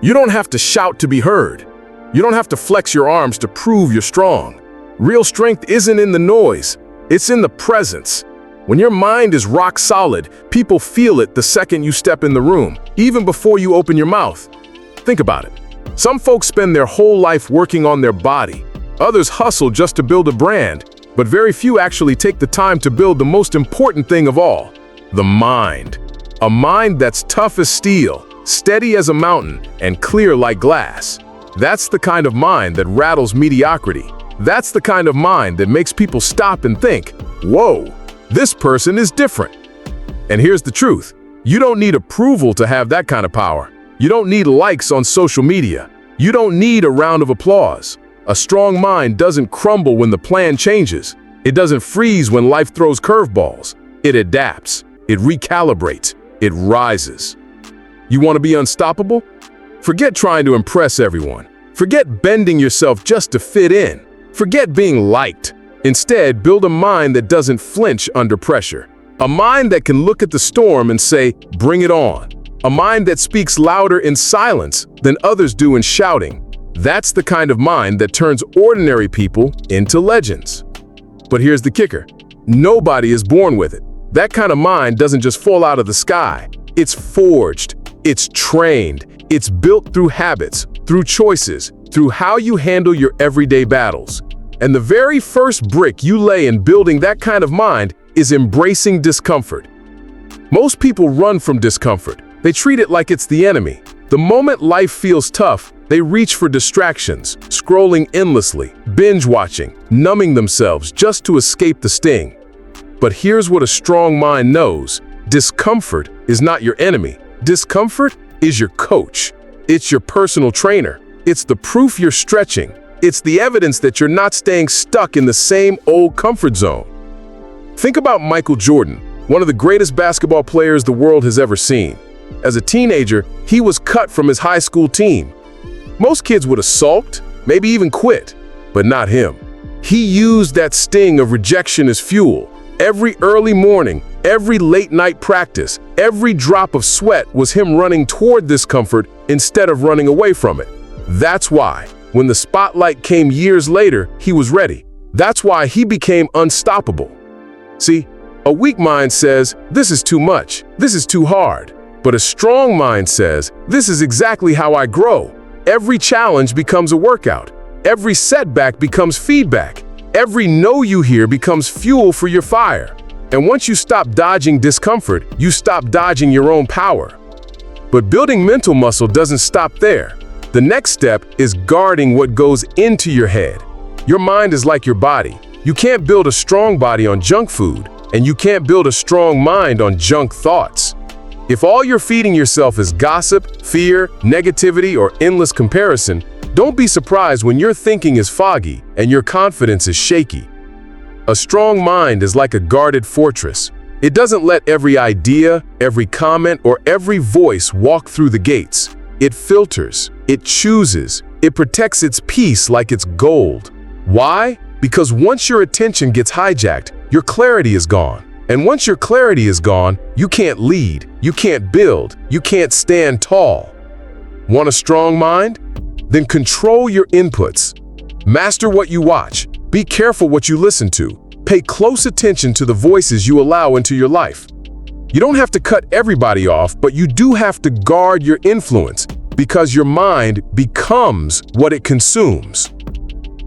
You don't have to shout to be heard. You don't have to flex your arms to prove you're strong. Real strength isn't in the noise, it's in the presence. When your mind is rock solid, people feel it the second you step in the room, even before you open your mouth. Think about it. Some folks spend their whole life working on their body. Others hustle just to build a brand, but very few actually take the time to build the most important thing of all, the mind. A mind that's tough as steel, steady as a mountain, and clear like glass. That's the kind of mind that rattles mediocrity. That's the kind of mind that makes people stop and think, whoa, this person is different. And here's the truth. You don't need approval to have that kind of power. You don't need likes on social media. You don't need a round of applause. A strong mind doesn't crumble when the plan changes. It doesn't freeze when life throws curveballs. It adapts. It recalibrates. It rises. You want to be unstoppable? Forget trying to impress everyone. Forget bending yourself just to fit in. Forget being liked. Instead, build a mind that doesn't flinch under pressure. A mind that can look at the storm and say, bring it on. A mind that speaks louder in silence than others do in shouting. That's the kind of mind that turns ordinary people into legends. But here's the kicker. Nobody is born with it. That kind of mind doesn't just fall out of the sky. It's forged. It's trained. It's built through habits, through choices, through how you handle your everyday battles. And the very first brick you lay in building that kind of mind is embracing discomfort. Most people run from discomfort. They treat it like it's the enemy. The moment life feels tough, they reach for distractions, scrolling endlessly, binge-watching, numbing themselves just to escape the sting. But here's what a strong mind knows. Discomfort is not your enemy. Discomfort is your coach. It's your personal trainer. It's the proof you're stretching. It's the evidence that you're not staying stuck in the same old comfort zone. Think about Michael Jordan, one of the greatest basketball players the world has ever seen. As a teenager, he was cut from his high school team. Most kids would have sulked, maybe even quit, but not him. He used that sting of rejection as fuel. Every early morning, every late night practice, every drop of sweat was him running toward discomfort instead of running away from it. That's why, when the spotlight came years later, he was ready. That's why he became unstoppable. See, a weak mind says, this is too much, this is too hard. But a strong mind says, this is exactly how I grow. Every challenge becomes a workout. Every setback becomes feedback. Every no you hear becomes fuel for your fire. And once you stop dodging discomfort, you stop dodging your own power. But building mental muscle doesn't stop there. The next step is guarding what goes into your head. Your mind is like your body. You can't build a strong body on junk food, and you can't build a strong mind on junk thoughts. If all you're feeding yourself is gossip, fear, negativity, or endless comparison, don't be surprised when your thinking is foggy and your confidence is shaky. A strong mind is like a guarded fortress. It doesn't let every idea, every comment, or every voice walk through the gates. It filters, it chooses, it protects its peace like it's gold. Why? Because once your attention gets hijacked, your clarity is gone. And once your clarity is gone, you can't lead, you can't build, you can't stand tall. Want a strong mind? Then control your inputs. Master what you watch. Be careful what you listen to. Pay close attention to the voices you allow into your life. You don't have to cut everybody off, but you do have to guard your influence, because your mind becomes what it consumes.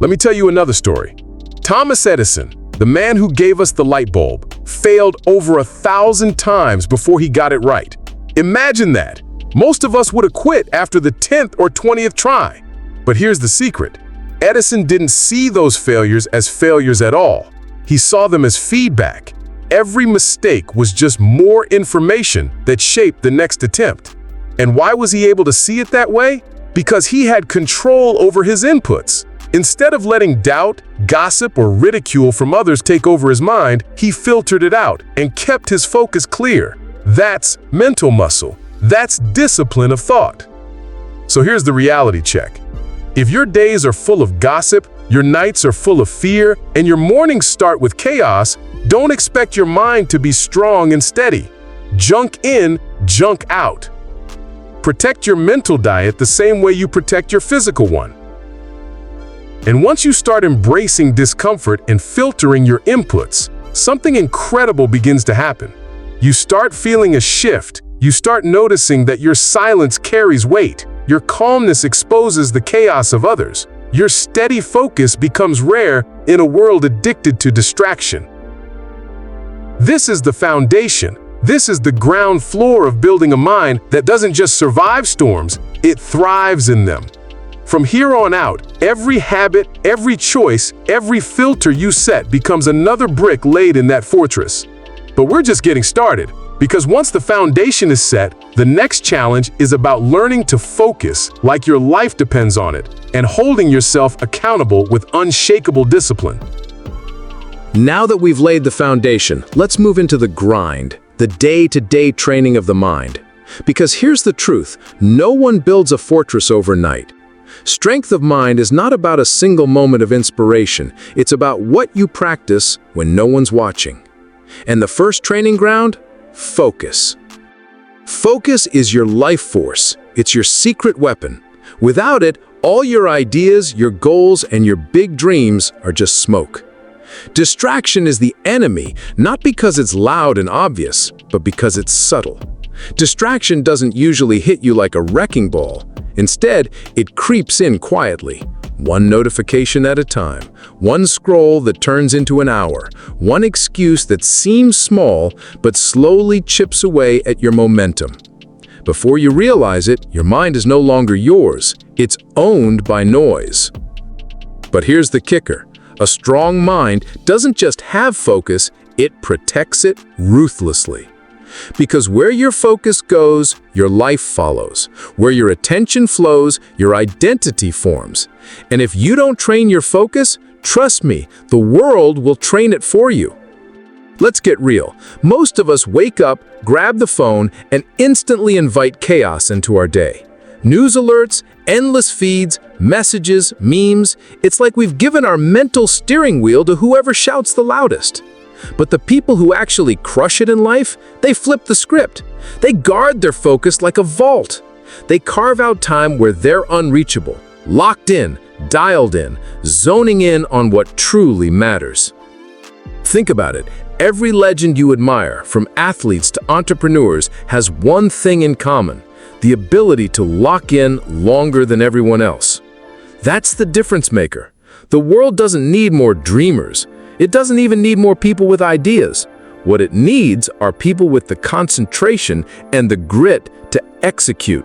Let me tell you another story. Thomas Edison, the man who gave us the light bulb, failed over 1,000 times before he got it right. Imagine that. Most of us would have quit after the 10th or 20th try. But here's the secret. Edison didn't see those failures as failures at all. He saw them as feedback. Every mistake was just more information that shaped the next attempt. And why was he able to see it that way? Because he had control over his inputs. Instead of letting doubt, gossip, or ridicule from others take over his mind, he filtered it out and kept his focus clear. That's mental muscle. That's discipline of thought. So here's the reality check. If your days are full of gossip, your nights are full of fear, and your mornings start with chaos, don't expect your mind to be strong and steady. Junk in, junk out. Protect your mental diet the same way you protect your physical one. And once you start embracing discomfort and filtering your inputs, something incredible begins to happen. You start feeling a shift. You start noticing that your silence carries weight. Your calmness exposes the chaos of others. Your steady focus becomes rare in a world addicted to distraction. This is the foundation. This is the ground floor of building a mind that doesn't just survive storms, it thrives in them. From here on out, every habit, every choice, every filter you set becomes another brick laid in that fortress. But we're just getting started, because once the foundation is set, the next challenge is about learning to focus like your life depends on it, and holding yourself accountable with unshakable discipline. Now that we've laid the foundation, let's move into the grind, the day-to-day training of the mind. Because here's the truth, no one builds a fortress overnight. Strength of mind is not about a single moment of inspiration, it's about what you practice when no one's watching. And the first training ground? Focus. Focus is your life force, it's your secret weapon. Without it, all your ideas, your goals, and your big dreams are just smoke. Distraction is the enemy, not because it's loud and obvious, but because it's subtle. Distraction doesn't usually hit you like a wrecking ball. Instead, it creeps in quietly, one notification at a time, one scroll that turns into an hour, one excuse that seems small but slowly chips away at your momentum. Before you realize it, your mind is no longer yours, it's owned by noise. But here's the kicker. A strong mind doesn't just have focus, it protects it ruthlessly. Because where your focus goes, your life follows. Where your attention flows, your identity forms. And if you don't train your focus, trust me, the world will train it for you. Let's get real. Most of us wake up, grab the phone, and instantly invite chaos into our day. News alerts, endless feeds, messages, memes. It's like we've given our mental steering wheel to whoever shouts the loudest. But the people who actually crush it in life, they flip the script. They guard their focus like a vault. They carve out time where they're unreachable, locked in, dialed in, zoning in on what truly matters. Think about it. Every legend you admire, from athletes to entrepreneurs, has one thing in common: the ability to lock in longer than everyone else. That's the difference maker. The world doesn't need more dreamers. It doesn't even need more people with ideas. What it needs are people with the concentration and the grit to execute.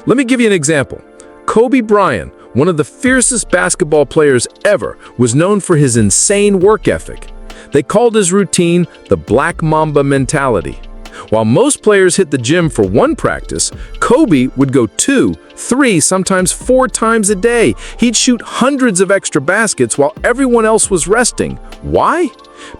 Let me give you an example. Kobe Bryant, one of the fiercest basketball players ever, was known for his insane work ethic. They called his routine the Black Mamba mentality. While most players hit the gym for one practice, Kobe would go 2, 3, sometimes 4 times a day. He'd shoot hundreds of extra baskets while everyone else was resting. Why?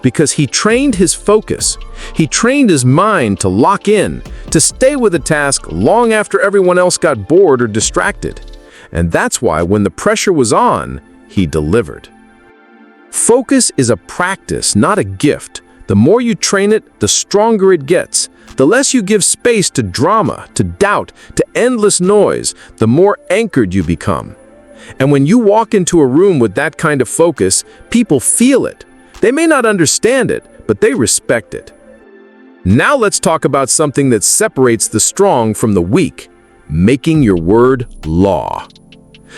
Because he trained his focus. He trained his mind to lock in, to stay with a task long after everyone else got bored or distracted. And that's why when the pressure was on, he delivered. Focus is a practice, not a gift. The more you train it, the stronger it gets. The less you give space to drama, to doubt, to endless noise, the more anchored you become. And when you walk into a room with that kind of focus, people feel it. They may not understand it, but they respect it. Now let's talk about something that separates the strong from the weak: making your word law.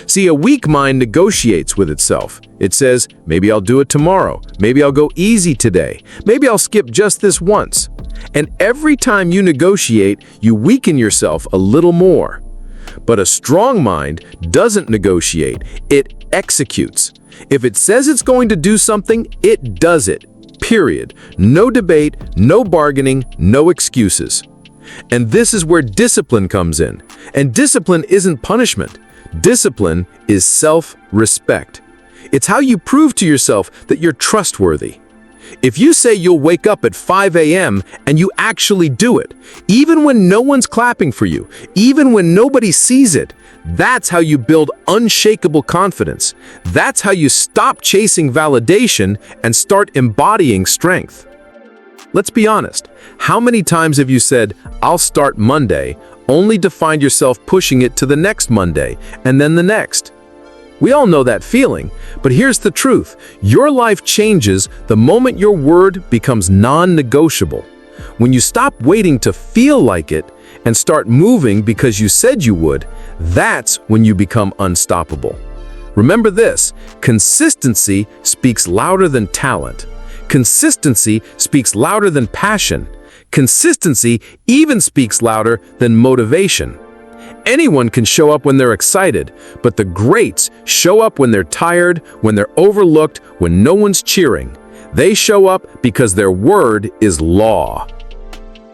See, a weak mind negotiates with itself. It says, maybe I'll do it tomorrow. Maybe I'll go easy today. Maybe I'll skip just this once. And every time you negotiate, you weaken yourself a little more. But a strong mind doesn't negotiate, it executes. If it says it's going to do something, it does it. Period. No debate, no bargaining, no excuses. And this is where discipline comes in. And discipline isn't punishment. Discipline is self-respect. It's how you prove to yourself that you're trustworthy. If you say you'll wake up at 5 a.m. and you actually do it, even when no one's clapping for you, even when nobody sees it, that's how you build unshakable confidence. That's how you stop chasing validation and start embodying strength. Let's be honest. How many times have you said, I'll start Monday, only to find yourself pushing it to the next Monday and then the next. We all know that feeling, but here's the truth. Your life changes the moment your word becomes non-negotiable. When you stop waiting to feel like it and start moving because you said you would, that's when you become unstoppable. Remember this, consistency speaks louder than talent. Consistency speaks louder than passion. Consistency even speaks louder than motivation. Anyone can show up when they're excited, but the greats show up when they're tired, when they're overlooked, when no one's cheering. They show up because their word is law.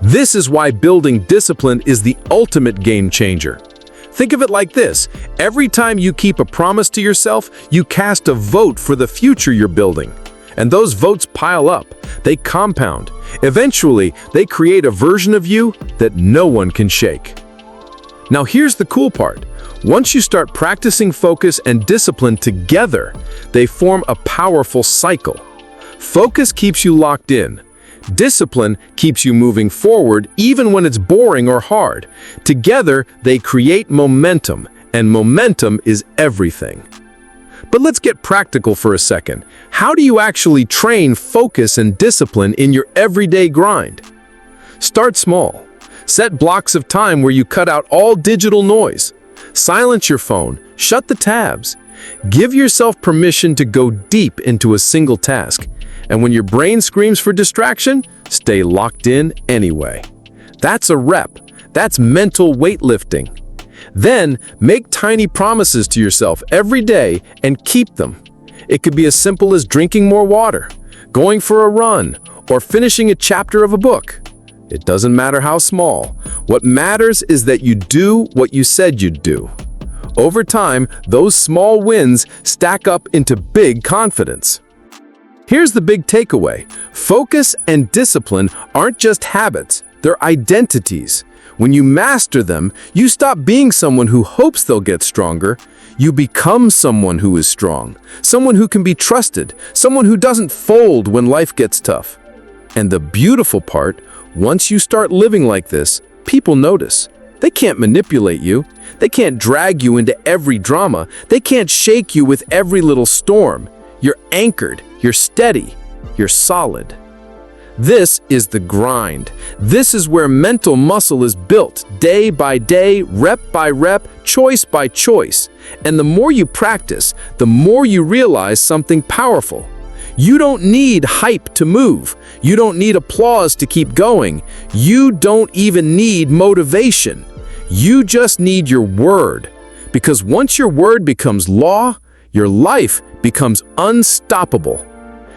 This is why building discipline is the ultimate game changer. Think of it like this. Every time you keep a promise to yourself, you cast a vote for the future you're building. And those votes pile up. They compound. Eventually, they create a version of you that no one can shake. Now here's the cool part. Once you start practicing focus and discipline together, they form a powerful cycle. Focus keeps you locked in. Discipline keeps you moving forward even when it's boring or hard. Together, they create momentum, and momentum is everything. But let's get practical for a second. How do you actually train focus and discipline in your everyday grind? Start small. Set blocks of time where you cut out all digital noise. Silence your phone. Shut the tabs. Give yourself permission to go deep into a single task. And when your brain screams for distraction, stay locked in anyway. That's a rep. That's mental weightlifting. Then, make tiny promises to yourself every day and keep them. It could be as simple as drinking more water, going for a run, or finishing a chapter of a book. It doesn't matter how small. What matters is that you do what you said you'd do. Over time, those small wins stack up into big confidence. Here's the big takeaway. Focus and discipline aren't just habits, they're identities. When you master them, you stop being someone who hopes they'll get stronger. You become someone who is strong, someone who can be trusted, someone who doesn't fold when life gets tough. And the beautiful part, once you start living like this, people notice. They can't manipulate you. They can't drag you into every drama. They can't shake you with every little storm. You're anchored, you're steady, you're solid. This is the grind. This is where mental muscle is built, day by day, rep by rep, choice by choice. And the more you practice, the more you realize something powerful. You don't need hype to move. You don't need applause to keep going. You don't even need motivation. You just need your word. Because once your word becomes law, your life becomes unstoppable.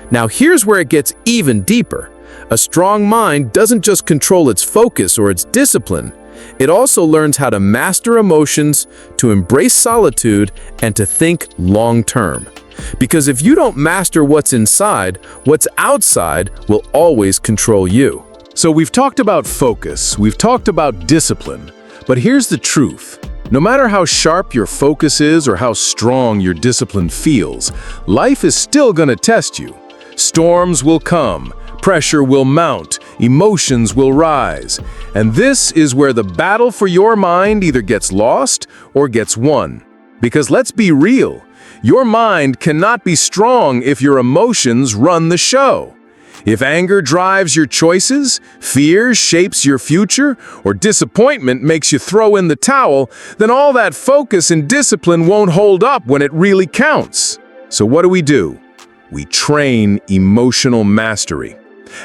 Now here's where it gets even deeper. A strong mind doesn't just control its focus or its discipline. It also learns how to master emotions, to embrace solitude, and to think long-term. Because if you don't master what's inside, what's outside will always control you. So we've talked about focus, we've talked about discipline, but here's the truth. No matter how sharp your focus is or how strong your discipline feels, life is still going to test you. Storms will come, pressure will mount, emotions will rise. And this is where the battle for your mind either gets lost or gets won. Because let's be real, your mind cannot be strong if your emotions run the show. If anger drives your choices, fear shapes your future, or disappointment makes you throw in the towel, then all that focus and discipline won't hold up when it really counts. So what do? We train emotional mastery.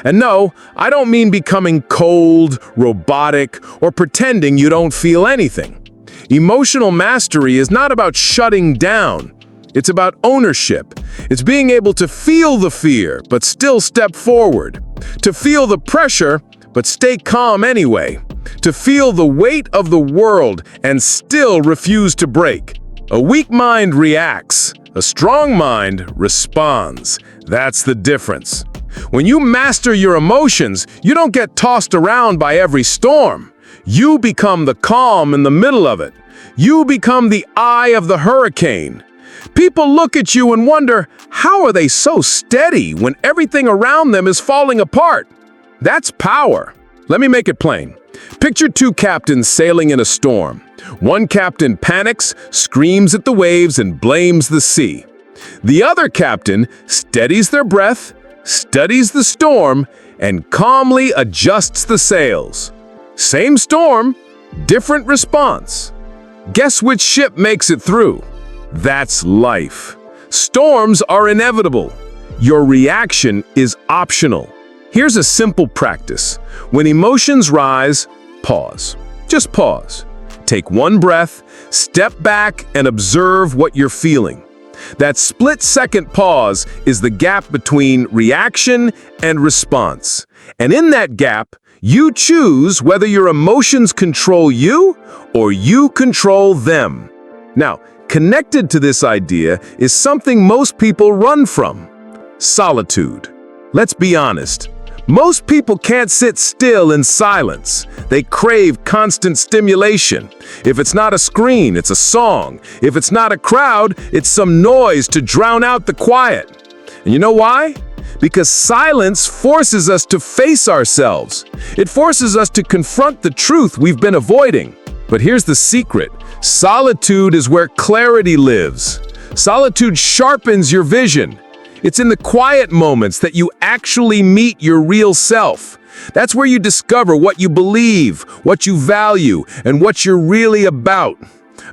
And no, I don't mean becoming cold, robotic, or pretending you don't feel anything. Emotional mastery is not about shutting down. It's about ownership. It's being able to feel the fear, but still step forward. To feel the pressure, but stay calm anyway. To feel the weight of the world and still refuse to break. A weak mind reacts. A strong mind responds. That's the difference. When you master your emotions, you don't get tossed around by every storm. You become the calm in the middle of it. You become the eye of the hurricane. People look at you and wonder, how are they so steady when everything around them is falling apart? That's power. Let me make it plain. Picture two captains sailing in a storm. One captain panics, screams at the waves, and blames the sea. The other captain steadies their breath, studies the storm, and calmly adjusts the sails. Same storm, different response. Guess which ship makes it through? That's life. Storms are inevitable. Your reaction is optional. Here's a simple practice. When emotions rise, pause. Just pause. Take one breath, step back, and observe what you're feeling. That split-second pause is the gap between reaction and response. And in that gap, you choose whether your emotions control you or you control them. Now, connected to this idea is something most people run from: solitude. Let's be honest. Most people can't sit still in silence. They crave constant stimulation. If it's not a screen, it's a song. If it's not a crowd, it's some noise to drown out the quiet. And you know why? Because silence forces us to face ourselves. It forces us to confront the truth we've been avoiding. But here's the secret. Solitude is where clarity lives. Solitude sharpens your vision. It's in the quiet moments that you actually meet your real self. That's where you discover what you believe, what you value, and what you're really about.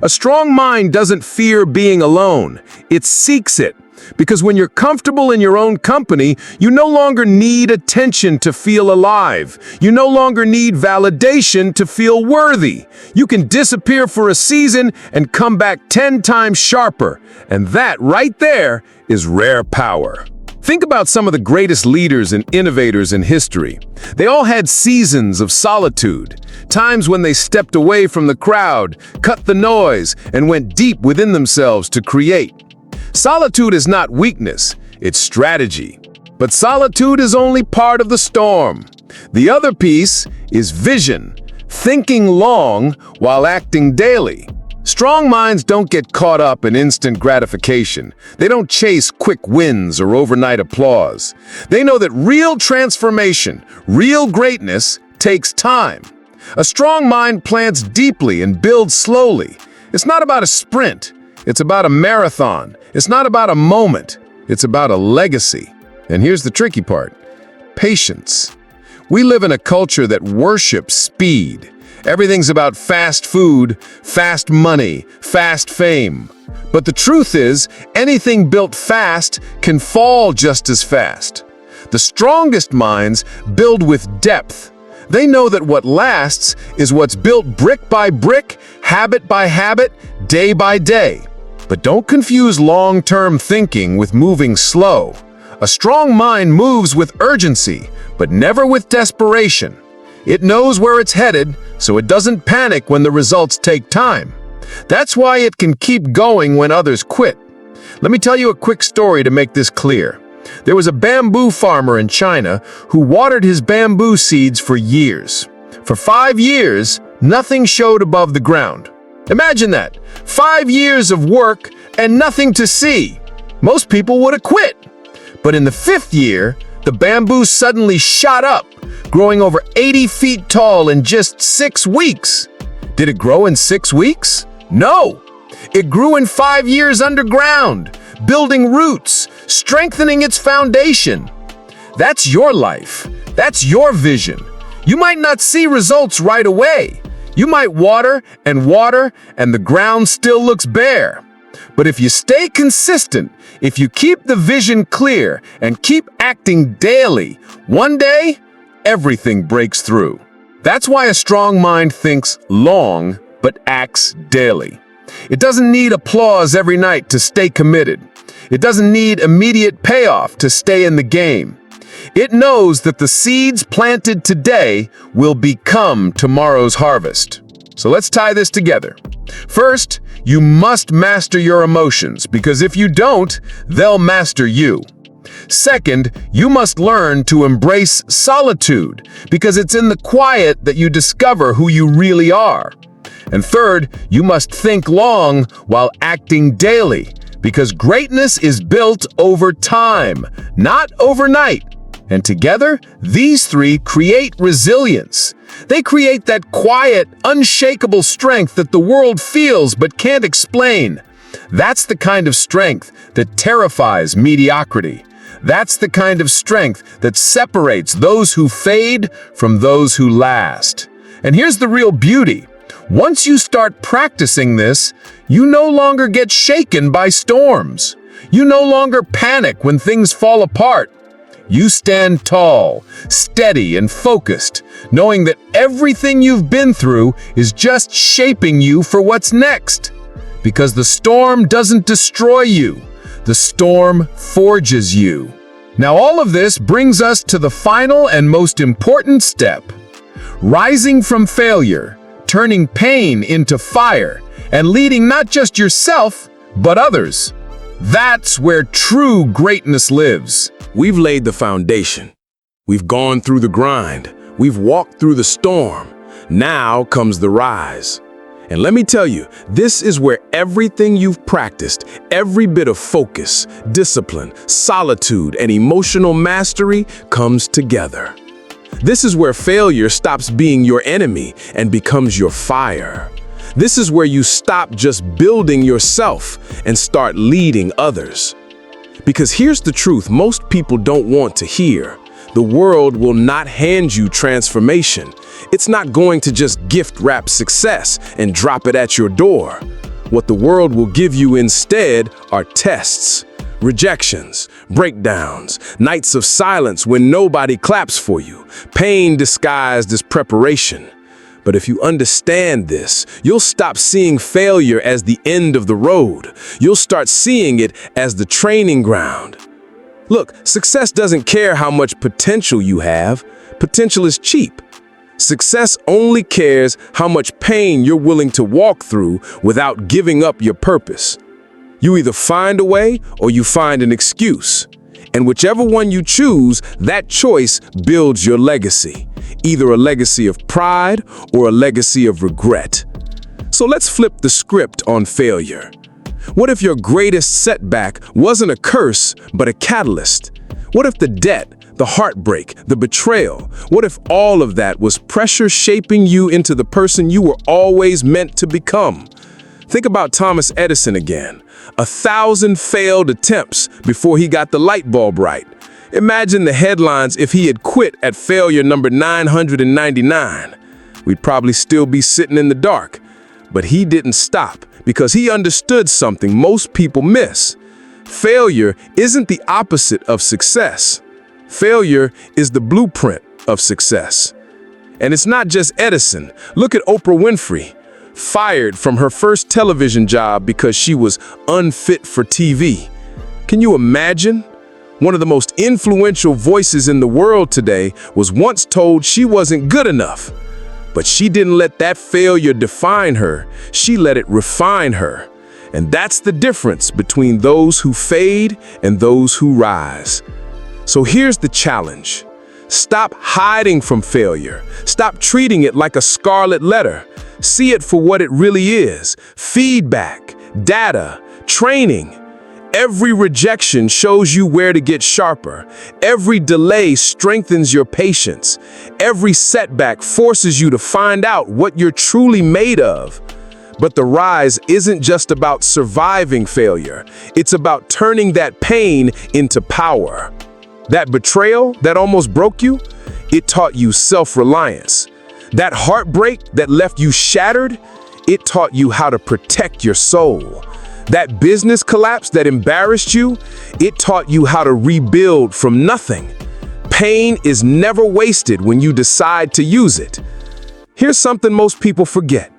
A strong mind doesn't fear being alone. It seeks it. Because when you're comfortable in your own company, you no longer need attention to feel alive. You no longer need validation to feel worthy. You can disappear for a season and come back 10 times sharper. And that right there is rare power. Think about some of the greatest leaders and innovators in history. They all had seasons of solitude, times when they stepped away from the crowd, cut the noise, and went deep within themselves to create. Solitude is not weakness, it's strategy. But solitude is only part of the storm. The other piece is vision, thinking long while acting daily. Strong minds don't get caught up in instant gratification. They don't chase quick wins or overnight applause. They know that real transformation, real greatness, takes time. A strong mind plans deeply and builds slowly. It's not about a sprint. It's about a marathon. It's not about a moment. It's about a legacy. And here's the tricky part: patience. We live in a culture that worships speed. Everything's about fast food, fast money, fast fame. But the truth is, anything built fast can fall just as fast. The strongest minds build with depth. They know that what lasts is what's built brick by brick, habit by habit, day by day. But don't confuse long-term thinking with moving slow. A strong mind moves with urgency, but never with desperation. It knows where it's headed, so it doesn't panic when the results take time. That's why it can keep going when others quit. Let me tell you a quick story to make this clear. There was a bamboo farmer in China who watered his bamboo seeds for years. For 5 years, nothing showed above the ground. Imagine that. 5 years of work and nothing to see. Most people would have quit. But in the 5th year, the bamboo suddenly shot up, growing over 80 feet tall in just 6 weeks. Did it grow in 6 weeks? No! It grew in 5 years underground, building roots, strengthening its foundation. That's your life. That's your vision. You might not see results right away. You might water, and the ground still looks bare. But if you stay consistent, if you keep the vision clear and keep acting daily, one day, everything breaks through. That's why a strong mind thinks long, but acts daily. It doesn't need applause every night to stay committed. It doesn't need immediate payoff to stay in the game. It knows that the seeds planted today will become tomorrow's harvest. So let's tie this together. First, you must master your emotions, because if you don't, they'll master you. Second, you must learn to embrace solitude, because it's in the quiet that you discover who you really are. And third, you must think long while acting daily, because greatness is built over time, not overnight. And together, these three create resilience. They create that quiet, unshakable strength that the world feels but can't explain. That's the kind of strength that terrifies mediocrity. That's the kind of strength that separates those who fade from those who last. And here's the real beauty. Once you start practicing this, you no longer get shaken by storms. You no longer panic when things fall apart. You stand tall, steady, and focused, knowing that everything you've been through is just shaping you for what's next. Because the storm doesn't destroy you. The storm forges you. Now all of this brings us to the final and most important step. Rising from failure, turning pain into fire, and leading not just yourself, but others. That's where true greatness lives. We've laid the foundation. We've gone through the grind. We've walked through the storm. Now comes the rise. And let me tell you, this is where everything you've practiced, every bit of focus, discipline, solitude, and emotional mastery comes together. This is where failure stops being your enemy and becomes your fire. This is where you stop just building yourself and start leading others. Because here's the truth most people don't want to hear. The world will not hand you transformation. It's not going to just gift wrap success and drop it at your door. What the world will give you instead are tests, rejections, breakdowns, nights of silence when nobody claps for you, pain disguised as preparation. But if you understand this, you'll stop seeing failure as the end of the road. You'll start seeing it as the training ground. Look, success doesn't care how much potential you have. Potential is cheap. Success only cares how much pain you're willing to walk through without giving up your purpose. You either find a way or you find an excuse. And whichever one you choose, that choice builds your legacy. Either a legacy of pride or a legacy of regret. So let's flip the script on failure. What if your greatest setback wasn't a curse, but a catalyst? What if the debt, the heartbreak, the betrayal, what if all of that was pressure shaping you into the person you were always meant to become? Think about Thomas Edison again. 1,000 failed attempts before he got the light bulb right. Imagine the headlines if he had quit at failure number 999. We'd probably still be sitting in the dark. But he didn't stop because he understood something most people miss. Failure isn't the opposite of success. Failure is the blueprint of success. And it's not just Edison. Look at Oprah Winfrey, fired from her first television job because she was unfit for TV. Can you imagine? One of the most influential voices in the world today was once told she wasn't good enough. But she didn't let that failure define her. She let it refine her. And that's the difference between those who fade and those who rise. So here's the challenge. Stop hiding from failure. Stop treating it like a scarlet letter. See it for what it really is. Feedback, data, training. Every rejection shows you where to get sharper. Every delay strengthens your patience. Every setback forces you to find out what you're truly made of. But the rise isn't just about surviving failure. It's about turning that pain into power. That betrayal that almost broke you, it taught you self-reliance. That heartbreak that left you shattered, it taught you how to protect your soul. That business collapse that embarrassed you, it taught you how to rebuild from nothing. Pain is never wasted when you decide to use it. Here's something most people forget.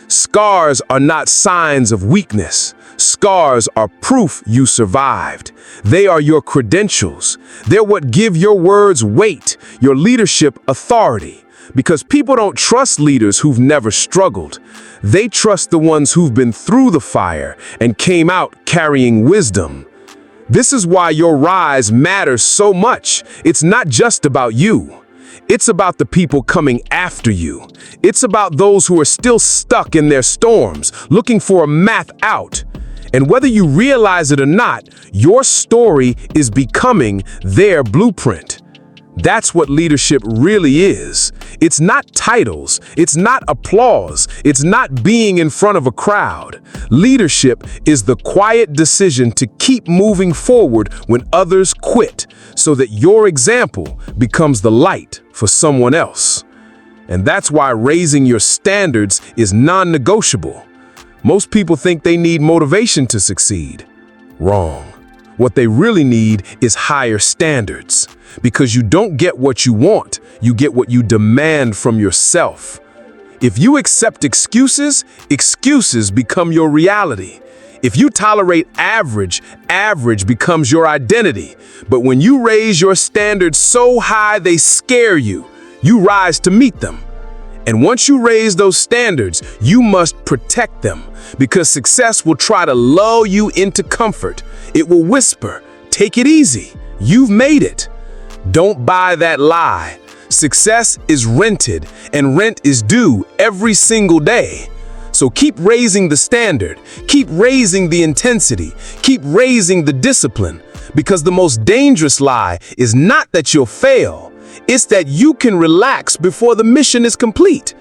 Scars are not signs of weakness. Scars are proof you survived. They are your credentials. They're what give your words weight, your leadership authority. Because people don't trust leaders who've never struggled. They trust the ones who've been through the fire and came out carrying wisdom. This is why your rise matters so much. It's not just about you. It's about the people coming after you. It's about those who are still stuck in their storms, looking for a math out. And whether you realize it or not, your story is becoming their blueprint. That's what leadership really is. It's not titles, it's not applause, it's not being in front of a crowd. Leadership is the quiet decision to keep moving forward when others quit, so that your example becomes the light for someone else. And that's why raising your standards is non-negotiable. Most people think they need motivation to succeed. Wrong. What they really need is higher standards. Because you don't get what you want, you get what you demand from yourself. If you accept excuses, excuses become your reality. If you tolerate average, average becomes your identity. But when you raise your standards so high they scare you, you rise to meet them. And once you raise those standards, you must protect them, because success will try to lull you into comfort. It will whisper, "Take it easy. You've made it." Don't buy that lie. Success is rented, and rent is due every single day. So keep raising the standard, keep raising the intensity, keep raising the discipline, because the most dangerous lie is not that you'll fail, it's that you can relax before the mission is complete.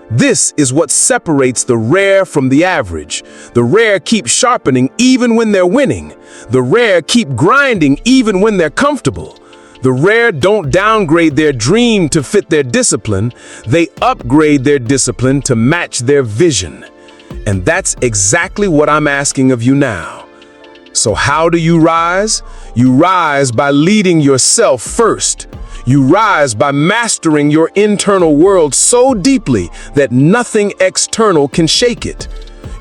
This is what separates the rare from the average. The rare keep sharpening even when they're winning. The rare keep grinding even when they're comfortable. The rare don't downgrade their dream to fit their discipline, they upgrade their discipline to match their vision. And that's exactly what I'm asking of you now. So how do you rise? You rise by leading yourself first. You rise by mastering your internal world so deeply that nothing external can shake it.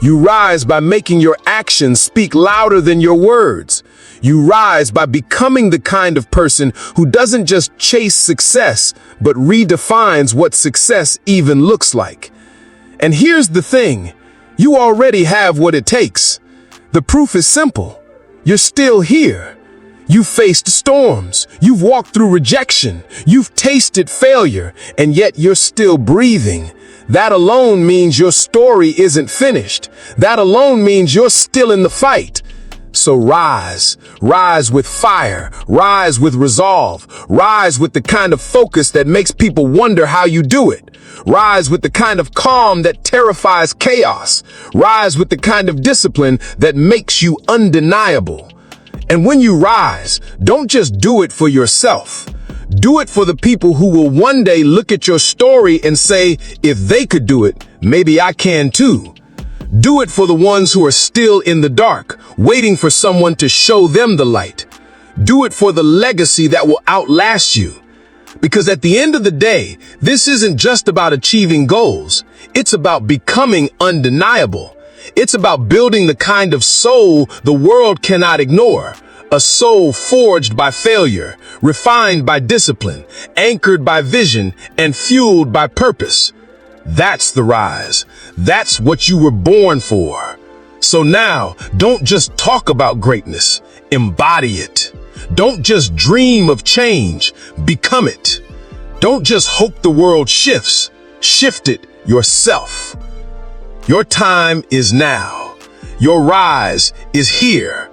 You rise by making your actions speak louder than your words. You rise by becoming the kind of person who doesn't just chase success, but redefines what success even looks like. And here's the thing, you already have what it takes. The proof is simple. You're still here. You've faced storms, you've walked through rejection, you've tasted failure, and yet you're still breathing. That alone means your story isn't finished. That alone means you're still in the fight. So rise, rise with fire, rise with resolve, rise with the kind of focus that makes people wonder how you do it. Rise with the kind of calm that terrifies chaos. Rise with the kind of discipline that makes you undeniable. And when you rise, don't just do it for yourself. Do it for the people who will one day look at your story and say, if they could do it, maybe I can too. Do it for the ones who are still in the dark, waiting for someone to show them the light. Do it for the legacy that will outlast you. Because at the end of the day, this isn't just about achieving goals. It's about becoming undeniable. It's about building the kind of soul the world cannot ignore. A soul forged by failure, refined by discipline, anchored by vision, and fueled by purpose. That's the rise. That's what you were born for. So now, don't just talk about greatness, embody it. Don't just dream of change, become it. Don't just hope the world shifts, shift it yourself. Your time is now. Your rise is here.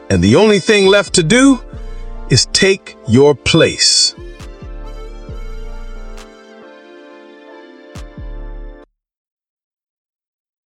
And the only thing left to do is take your place.